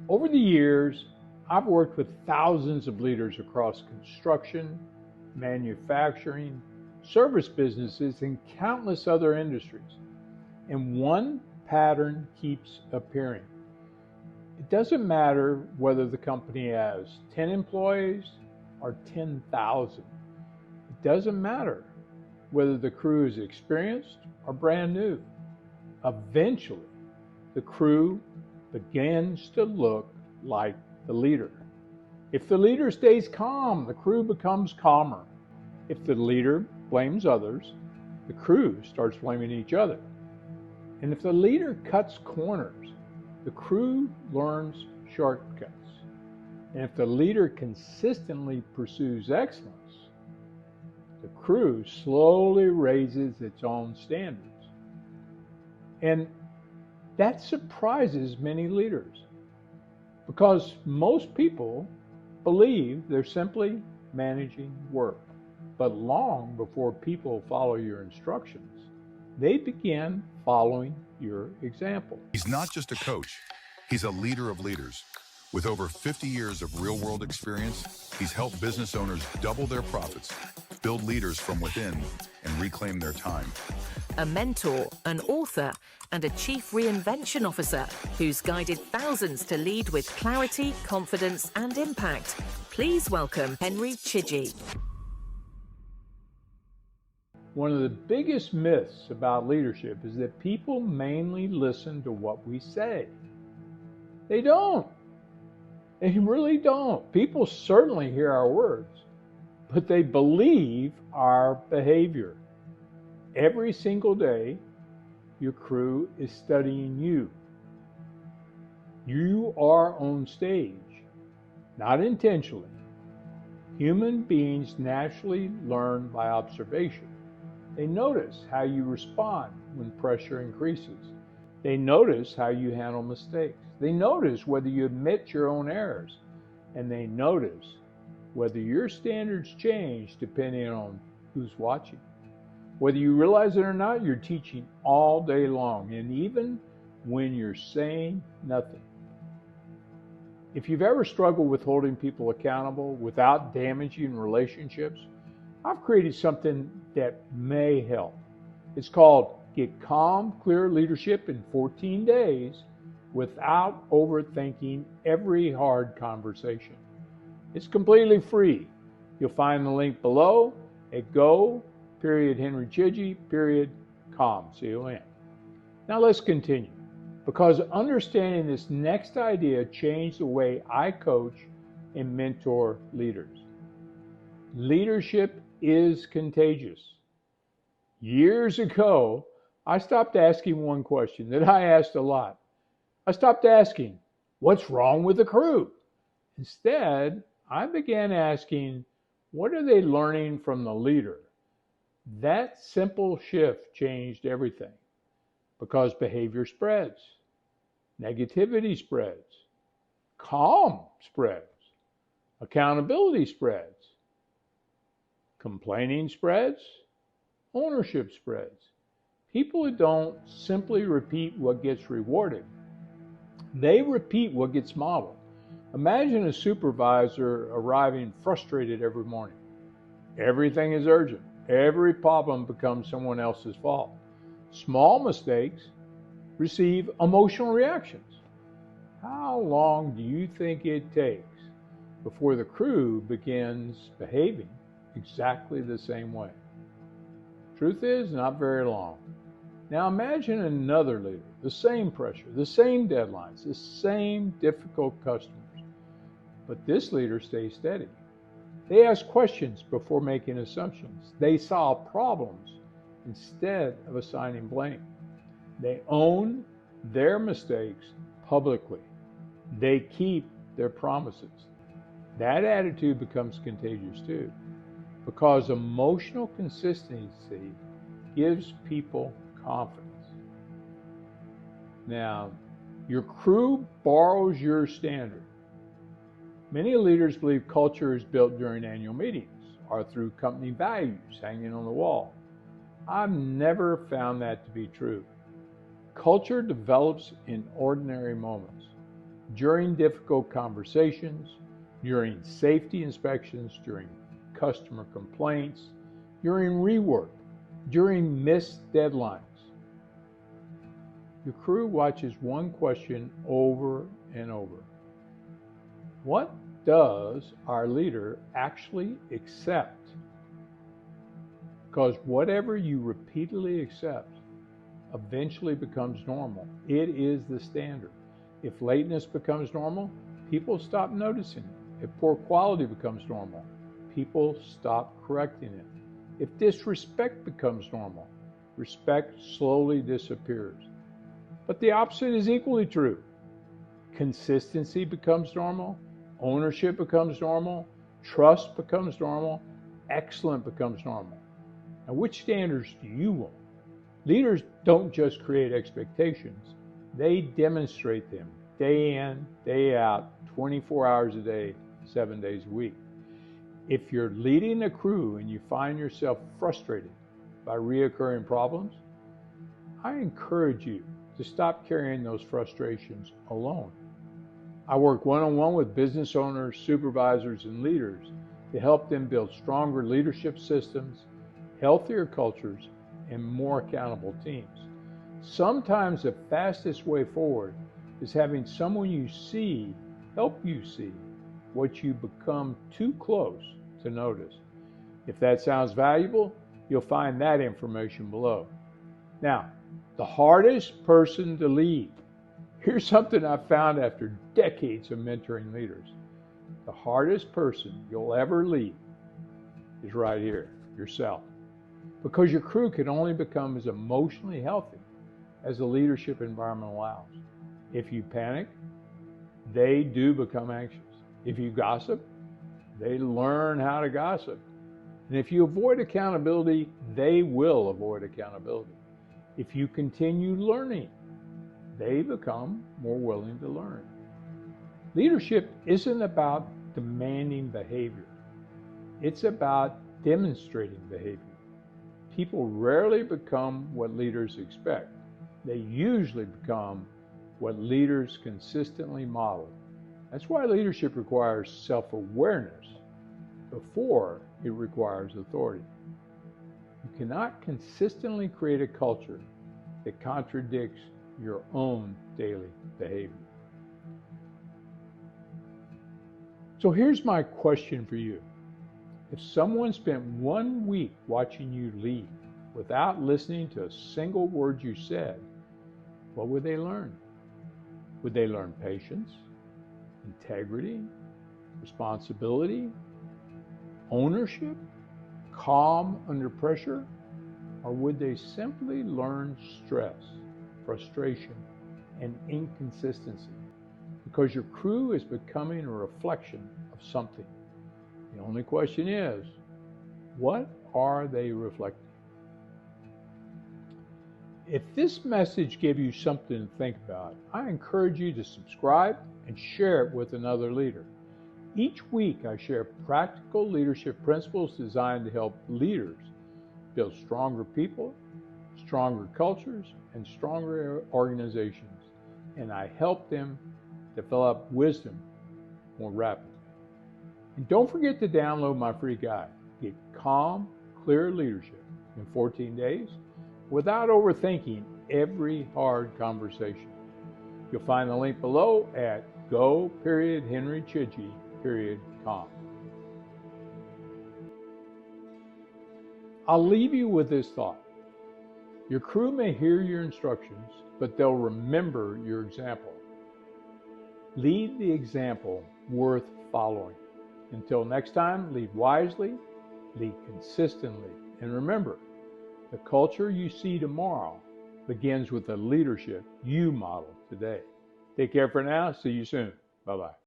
Over the years, I've worked with thousands of leaders across construction, manufacturing, service businesses, and countless other industries. And one pattern keeps appearing. It doesn't matter whether the company has 10 employees or 10,000. It doesn't matter whether the crew is experienced or brand new. Eventually, the crew begins to look like the leader. If the leader stays calm, the crew becomes calmer. If the leader blames others, the crew starts blaming each other. And if the leader cuts corners, the crew learns shortcuts. And if the leader consistently pursues excellence, the crew slowly raises its own standards. And that surprises many leaders because most people believe they're simply managing work. But long before people follow your instructions, they begin following your example. He's not just a coach, he's a leader of leaders. With over 50 years of real-world experience, he's helped business owners double their profits, build leaders from within, and reclaim their time. A mentor, an author, and a chief reinvention officer who's guided thousands to lead with clarity, confidence, and impact. Please welcome Henry Chidgey. One of the biggest myths about leadership is that people mainly listen to what we say. They don't. They really don't. People certainly hear our words, but they believe our behavior. Every single day, your crew is studying you. You are on stage, not intentionally. Human beings naturally learn by observation. They notice how you respond when pressure increases. They notice how you handle mistakes. They notice whether you admit your own errors. And they notice whether your standards change depending on who's watching. Whether you realize it or not, you're teaching all day long, and even when you're saying nothing. If you've ever struggled with holding people accountable without damaging relationships, I've created something that may help. It's called Get Calm, Clear Leadership in 14 Days Without Overthinking Every Hard Conversation. It's completely free. You'll find the link below at go.henrychidgey.com. C-O-M. Now let's continue, because understanding this next idea changed the way I coach and mentor leaders. Leadership is contagious. Years ago, I stopped asking one question that I asked a lot. I stopped asking, what's wrong with the crew? Instead, I began asking, what are they learning from the leader? That simple shift changed everything, because behavior spreads, negativity spreads, calm spreads, accountability spreads, complaining spreads, ownership spreads. People don't simply repeat what gets rewarded. They repeat what gets modeled. Imagine a supervisor arriving frustrated every morning. Everything is urgent. Every problem becomes someone else's fault. Small mistakes receive emotional reactions. How long do you think it takes before the crew begins behaving exactly the same way? Truth is, not very long. Now imagine another leader, the same pressure, the same deadlines, the same difficult customers. But this leader stays steady. They ask questions before making assumptions. They solve problems instead of assigning blame. They own their mistakes publicly. They keep their promises. That attitude becomes contagious too, because emotional consistency gives people confidence. Now, your crew borrows your standard. Many leaders believe culture is built during annual meetings or through company values hanging on the wall. I've never found that to be true. Culture develops in ordinary moments. during difficult conversations, during safety inspections, during customer complaints, during rework, during missed deadlines. Your crew watches one question over and over. What does our leader actually accept? Because whatever you repeatedly accept eventually becomes normal. It is the standard. If lateness becomes normal, people stop noticing it. If poor quality becomes normal, people stop correcting it. If disrespect becomes normal, respect slowly disappears. But the opposite is equally true. Consistency becomes normal, ownership becomes normal, trust becomes normal, excellence becomes normal. Now, which standards do you want? Leaders don't just create expectations, they demonstrate them day in, day out, 24 hours a day, 7 days a week. If you're leading a crew and you find yourself frustrated by reoccurring problems, I encourage you to stop carrying those frustrations alone. I work one-on-one with business owners, supervisors, and leaders to help them build stronger leadership systems, healthier cultures, and more accountable teams. Sometimes the fastest way forward is having someone you see help you see what you become too close to notice. If that sounds valuable, you'll find that information below. Now, the hardest person to lead. Here's something I found after decades of mentoring leaders. The hardest person you'll ever lead is right here, yourself. Because your crew can only become as emotionally healthy as the leadership environment allows. If you panic, they do become anxious. If you gossip, they learn how to gossip. And if you avoid accountability, they will avoid accountability. If you continue learning, they become more willing to learn. Leadership isn't about demanding behavior. It's about demonstrating behavior. People rarely become what leaders expect. They usually become what leaders consistently model. That's why leadership requires self-awareness before it requires authority. You cannot consistently create a culture that contradicts your own daily behavior. So here's my question for you. If someone spent 1 week watching you lead without listening to a single word you said, what would they learn? Would they learn patience, integrity, responsibility, ownership, calm under pressure? Or would they simply learn stress, frustration, and inconsistency? Because your crew is becoming a reflection of something. The only question is, what are they reflecting? If this message gave you something to think about, I encourage you to subscribe and share it with another leader. Each week I share practical leadership principles designed to help leaders build stronger people, stronger cultures, and stronger organizations. And I help them develop wisdom more rapidly. And don't forget to download my free guide, Get Calm, Clear Leadership in 14 days without overthinking every hard conversation. You'll find the link below at go.henrychidgey.com. I'll leave you with this thought. Your crew may hear your instructions, but they'll remember your example. Lead the example worth following. Until next time, lead wisely, lead consistently, and remember, the culture you see tomorrow begins with the leadership you model today. Take care for now. See you soon. Bye-bye.